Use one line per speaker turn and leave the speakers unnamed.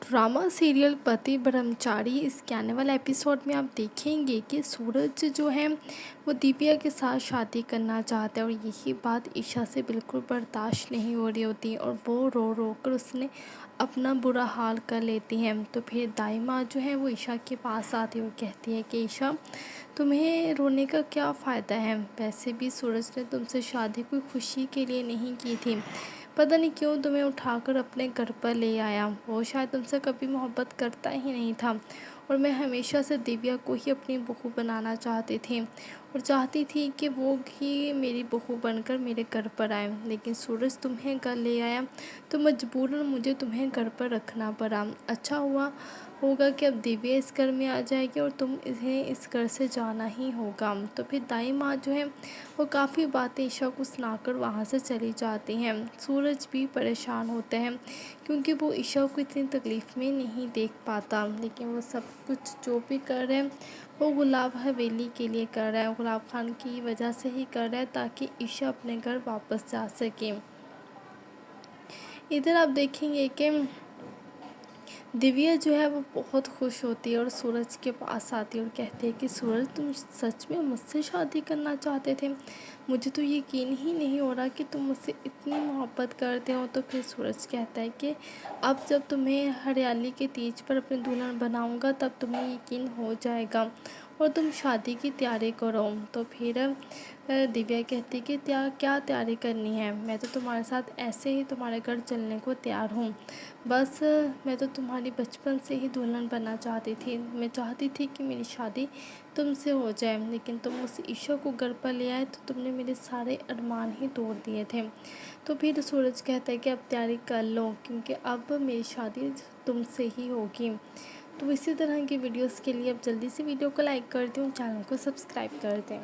Drama serial पति ब्रह्मचारी इसके आने वाले एपिसोड में आप देखेंगे कि सूरज जो है वो दिव्या के साथ शादी करना चाहता है और यही बात ईशा से बिल्कुल बर्दाश्त नहीं हो रही होती और वो रो रो कर उसने अपना बुरा हाल कर लेती हैं। तो फिर दाई माँ जो है वो ईशा के पास आती है और कहती है कि ईशा, तुम्हें रोने का क्या फ़ायदा है, वैसे भी सूरज ने तुमसे शादी कोई खुशी के लिए नहीं की थी, पता नहीं क्यों तुम्हें उठाकर अपने घर पर ले आया। वो शायद तुमसे कभी मोहब्बत करता ही नहीं था और मैं हमेशा से दिव्या को ही अपनी बहू बनाना चाहती थी और चाहती थी कि वो ही मेरी बहू बनकर मेरे घर पर आए, लेकिन सूरज तुम्हें घर ले आया तो मजबूरन मुझे तुम्हें घर पर रखना पड़ा। अच्छा हुआ होगा कि अब दिव्या इस घर में आ जाएगी और तुम इन्हें इस घर से जाना ही होगा। तो फिर दाई माँ जो है वो काफ़ी बातें ईशा को सुनाकर वहाँ से चली जाती हैं। सूरज भी परेशान होते हैं क्योंकि वो ईशा को इतनी तकलीफ़ में नहीं देख पाता, लेकिन वो सब कुछ जो भी कर रहे हैं वो गुलाब हवेली के लिए कर रहा है, गुलाब खान की वजह से ही कर रहा है ताकि ईशा अपने घर वापस जा सके। इधर आप देखेंगे कि दिव्या जो है वो बहुत खुश होती है और सूरज के पास आती है और कहती है कि सूरज, तुम सच में मुझसे शादी करना चाहते थे, मुझे तो यकीन ही नहीं हो रहा कि तुम मुझसे इतनी मोहब्बत करते हो। तो फिर सूरज कहता है कि अब जब तुम्हें हरियाली के तीज पर अपनी दुल्हन बनाऊंगा तब तुम्हें यकीन हो जाएगा और तुम शादी की तैयारी करो। तो फिर दिव्या कहती कि क्या तैयारी करनी है, मैं तो तुम्हारे साथ ऐसे ही तुम्हारे घर चलने को तैयार हूँ, बस मैं तो तुम्हारी बचपन से ही दुल्हन बनना चाहती थी, मैं चाहती थी कि मेरी शादी तुमसे हो जाए, लेकिन तुम उस ईशा को घर पर ले आए तो तुमने मेरे सारे अरमान ही तोड़ दिए थे। तो फिर सूरज कहता है कि अब तैयारी कर लो क्योंकि अब मेरी शादी तुमसे ही होगी। तो इसी तरह की वीडियोस के लिए अब जल्दी से वीडियो को लाइक कर दें, चैनल को सब्सक्राइब कर दें।